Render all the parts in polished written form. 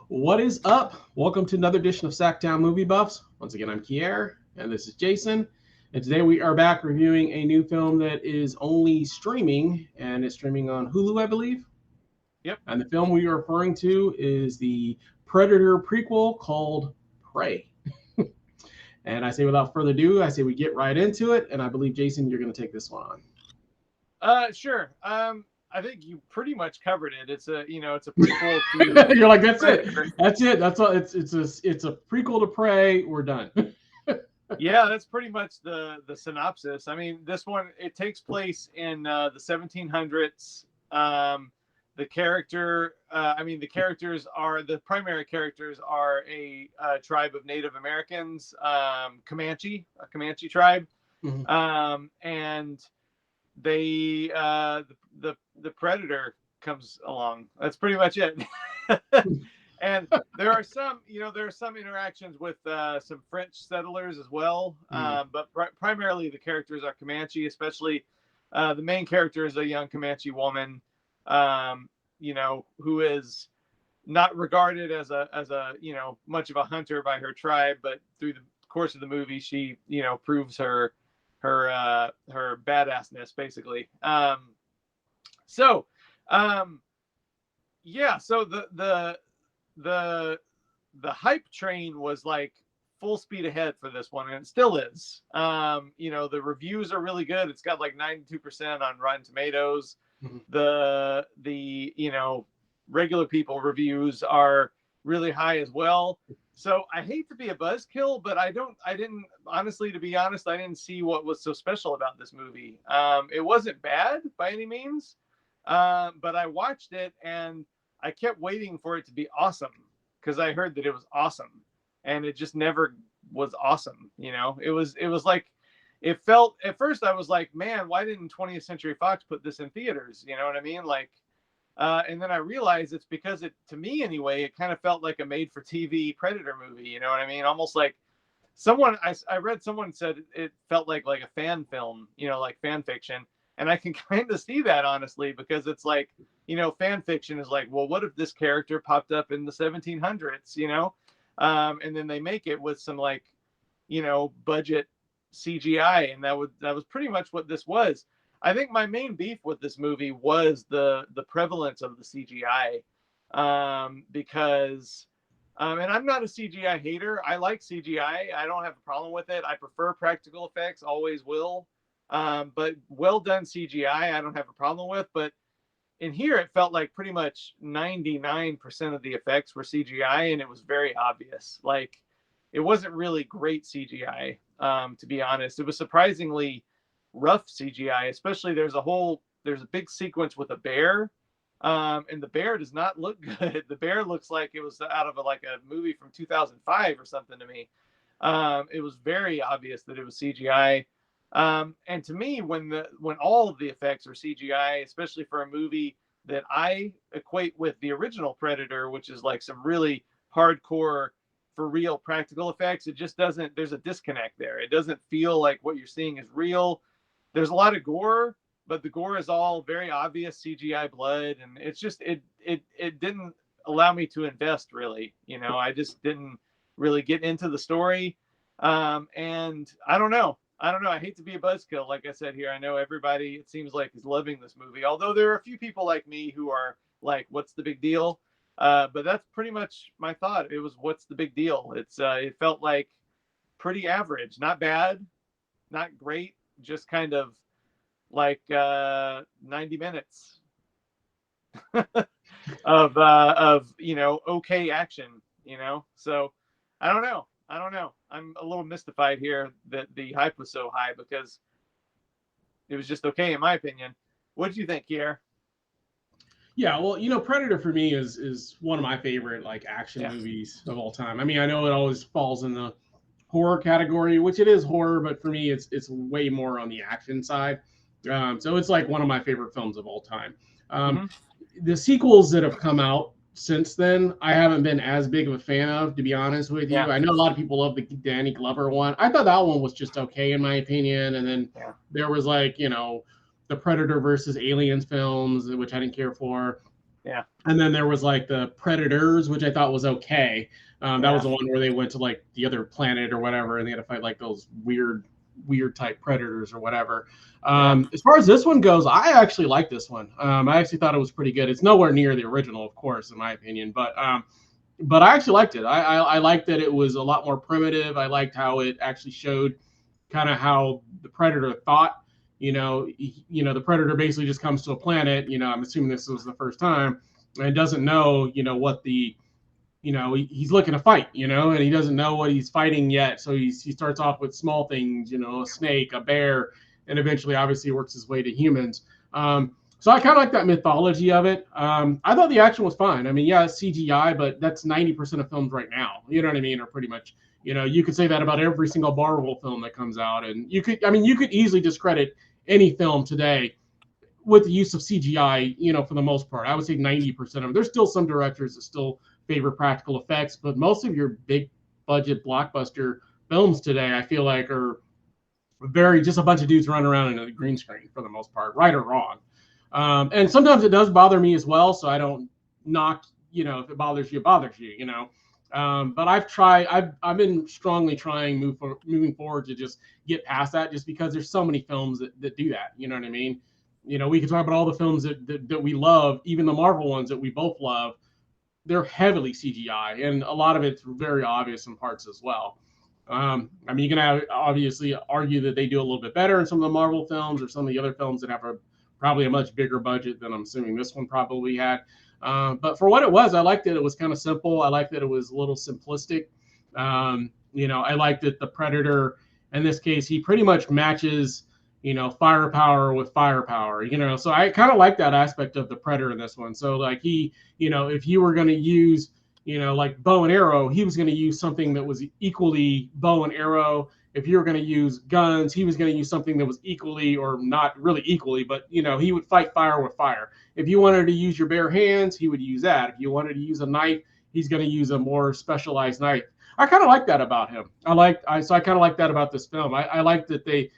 What is up? Welcome to another edition of SacTown Movie Buffs. Once again, I'm Kier, and this is Jason. And today we are back reviewing a new film that is only streaming, and it's streaming on Hulu, I believe. Yep. And the film we are referring to is the Predator prequel called Prey. And I say without further ado, I say we get right into it, and I believe, Jason, you're going to take this one on. Sure. I think you pretty much covered it. It's a prequel to. You're like, that's it. That's it. That's all. It's a prequel to Prey. We're done. Yeah, that's pretty much the synopsis. I mean, this one, it takes place in the 1700s. The primary characters are a tribe of Native Americans, a Comanche tribe, and they the Predator comes along. That's pretty much it. And there are some interactions with some French settlers as well. But primarily the characters are Comanche, especially the main character is a young Comanche woman, who is not regarded as a much of a hunter by her tribe, but through the course of the movie, she, proves her badassness basically. So the hype train was like full speed ahead for this one, and it still is. The reviews are really good. It's got like 92% on Rotten Tomatoes. The regular people reviews are really high as well. So I hate to be a buzzkill, but I didn't honestly, to be honest, I didn't see what was so special about this movie. It wasn't bad by any means. But I watched it and I kept waiting for it to be awesome because I heard that it was awesome, and it just never was awesome. It was like, it felt at first I was like, man, why didn't 20th Century Fox put this in theaters? You know what I mean? Like, and then I realized it's because to me anyway, it kind of felt like a made for TV Predator movie. You know what I mean? Almost like I read someone said it felt like a fan film, like fan fiction. And I can kind of see that, honestly, because it's like, fan fiction is like, well, what if this character popped up in the 1700s, and then they make it with some budget CGI. And that was pretty much what this was. I think my main beef with this movie was the prevalence of the CGI, because, and I'm not a CGI hater. I like CGI. I don't have a problem with it. I prefer practical effects, always will. But well done CGI, I don't have a problem with. But in here, it felt like pretty much 99% of the effects were CGI, and it was very obvious. Like, it wasn't really great CGI, to be honest. It was surprisingly rough CGI, especially there's a big sequence with a bear, and the bear does not look good. The bear looks like it was out of a movie from 2005 or something to me. It was very obvious that it was CGI. And to me, when all of the effects are CGI, especially for a movie that I equate with the original Predator, which is like some really hardcore for real practical effects, it just doesn't, there's a disconnect there. It doesn't feel like what you're seeing is real. There's a lot of gore, but the gore is all very obvious CGI blood. And it's just, it didn't allow me to invest really, I just didn't really get into the story. And I don't know. I hate to be a buzzkill, like I said here. I know everybody, it seems like, is loving this movie. Although there are a few people like me who are like, what's the big deal? But that's pretty much my thought. It was, what's the big deal? It felt like pretty average, not bad, not great, just kind of like 90 minutes of okay action, So I don't know. I'm a little mystified here that the hype was so high, because it was just okay, in my opinion. What do you think, Kier? Yeah, well, Predator for me is one of my favorite action movies of all time. I mean, I know it always falls in the horror category, which it is horror, but for me, it's way more on the action side. So it's like one of my favorite films of all time. The sequels that have come out since then, I haven't been as big of a fan of, to be honest with you. I know a lot of people love the Danny Glover one. I thought that one was just okay, in my opinion. And then there was the Predator versus Aliens films, which I didn't care for. Yeah. And then there was like the Predators, which I thought was okay. That was the one where they went to like the other planet or whatever, and they had to fight like those weird type predators or whatever. As far as this one goes, I actually like this one. I actually thought it was pretty good. It's nowhere near the original, of course, in my opinion, but I actually liked it. I liked that it was a lot more primitive. I liked how it actually showed kind of how the predator thought. The predator basically just comes to a planet. I'm assuming this was the first time, and doesn't know, what he's looking to fight, and he doesn't know what he's fighting yet. So he starts off with small things, a snake, a bear, and eventually, obviously, works his way to humans. So I kind of like that mythology of it. I thought the action was fine. I mean, yeah, it's CGI, but that's 90% of films right now. You know what I mean? Or pretty much, you could say that about every single Marvel film that comes out. And you could easily discredit any film today with the use of CGI, for the most part. I would say 90% of them. There's still some directors that still favor practical effects, but most of your big budget blockbuster films today, I feel like, are very just a bunch of dudes running around in a green screen for the most part, right or wrong. And sometimes it does bother me as well, so I don't knock, if it bothers you, it bothers you, But I've been strongly trying moving forward to just get past that, just because there's so many films that do that. You know what I mean? We can talk about all the films that we love, even the Marvel ones that we both love. They're heavily CGI, and a lot of it's very obvious in parts as well. You can obviously argue that they do a little bit better in some of the Marvel films or some of the other films that have probably a much bigger budget than I'm assuming this one probably had. But for what it was, I liked it. It was kind of simple. I liked that it was a little simplistic. I liked that the Predator, in this case, he pretty much matches, firepower with firepower, so I kind of like that aspect of the Predator in this one. So like he, if you were going to use, like bow and arrow, he was going to use something that was equally bow and arrow. If you were going to use guns, he was going to use something that was equally, or not really equally, but he would fight fire with fire. If you wanted to use your bare hands, he would use that. If you wanted to use a knife, he's going to use a more specialized knife. I kind of like that about him. So I kind of like that about this film. I like that they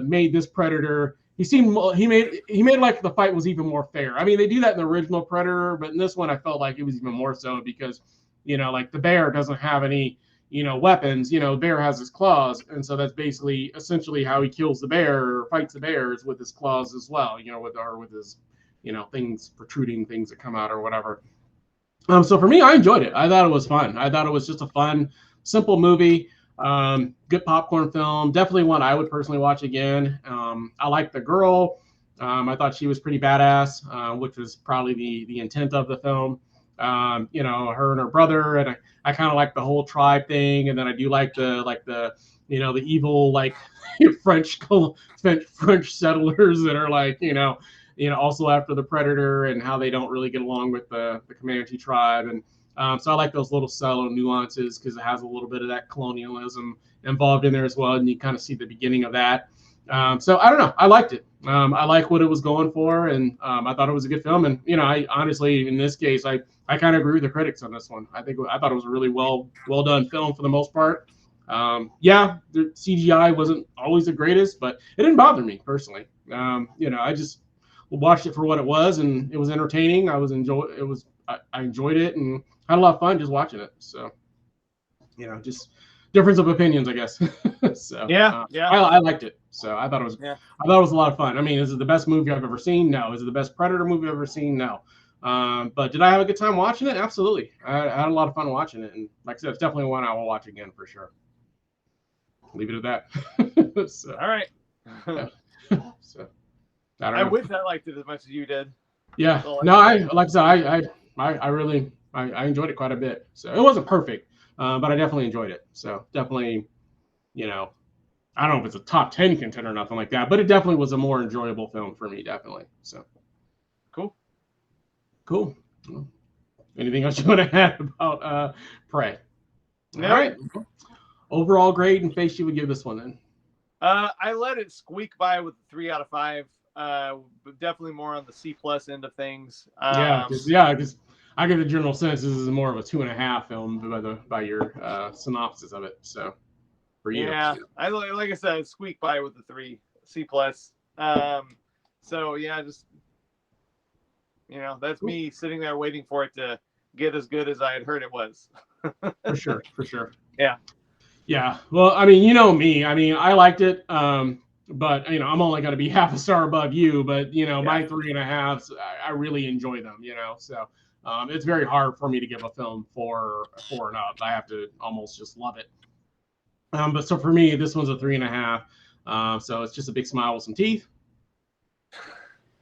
made this Predator. He made like the fight was even more fair. I mean, they do that in the original Predator, but in this one, I felt like it was even more so because, like the bear doesn't have any, weapons. The bear has his claws, and so that's essentially how he kills the bear or fights the bear is with his claws as well. With his, things protruding, things that come out or whatever. So for me, I enjoyed it. I thought it was fun. I thought it was just a fun, simple movie. Good popcorn film. Definitely one I would personally watch again. I like the girl. I thought she was pretty badass, which was probably the intent of the film. Her and her brother, and I kind of like the whole tribe thing. And then I do like the evil like French settlers that are like also after the Predator, and how they don't really get along with the Comanche tribe. And so I like those little subtle nuances because it has a little bit of that colonialism involved in there as well, and you kind of see the beginning of that. So I don't know, I liked it. I like what it was going for, and I thought it was a good film. And I honestly, in this case, I kind of agree with the critics on this one. I thought it was a really well done film for the most part. Yeah, the CGI wasn't always the greatest, but it didn't bother me personally. I just watched it for what it was, and it was entertaining. I enjoyed it and had a lot of fun just watching it. So, just difference of opinions, I guess. So yeah. I liked it. So I thought it was a lot of fun. I mean, is it the best movie I've ever seen? No. Is it the best Predator movie I've ever seen? No. But did I have a good time watching it? Absolutely. I had a lot of fun watching it, and like I said, it's definitely one I will watch again for sure. Leave it at that. So, all right. So I wish I liked it as much as you did. Yeah. No, I really enjoyed it quite a bit. So it wasn't perfect, but I definitely enjoyed it. So definitely, I don't know if it's a top 10 contender or nothing like that, but it definitely was a more enjoyable film for me, definitely. So cool. Well, anything else you want to add about Prey? No. All right. Overall grade and face you would give this one then? I let it squeak by with a 3 out of 5. But definitely more on the C+ end of things. Because I get the general sense this is more of a 2.5 film by your synopsis of it. So for you, I like I said, squeak by with the 3 C+. So yeah, just You know, that's Cool. me sitting there waiting for it to get as good as I had heard it was. For sure, for sure. Yeah. Yeah. Well, I mean, you know me. I mean, I liked it. But you know, I'm only going to be half a star above you. But you know, my 3.5s, I really enjoy them. You know, so it's very hard for me to give a film 4 and up. I have to almost just love it. But so for me, this one's a 3.5. So it's just a big smile with some teeth.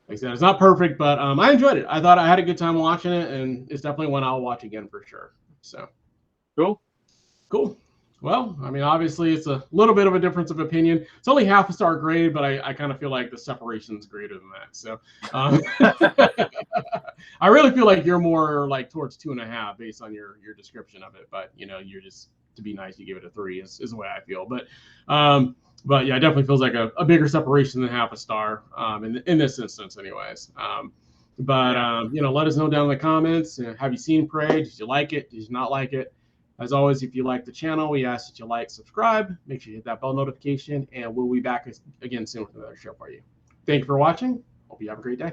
Like I said, it's not perfect, but I enjoyed it. I thought I had a good time watching it, and it's definitely one I'll watch again for sure. So cool. Well, I mean, obviously, it's a little bit of a difference of opinion. It's only half a star grade, but I kind of feel like the separation is greater than that. So I really feel like you're more like towards 2.5 based on your description of it. But you know, you're just, to be nice, you give it a 3 is the way I feel. But yeah, it definitely feels like a bigger separation than half a star in this instance, anyways. You know, let us know down in the comments. Have you seen Prey? Did you like it? Did you not like it? As always, if you like the channel, we ask that you like, subscribe, make sure you hit that bell notification, and we'll be back again soon with another show for you. Thank you for watching. Hope you have a great day.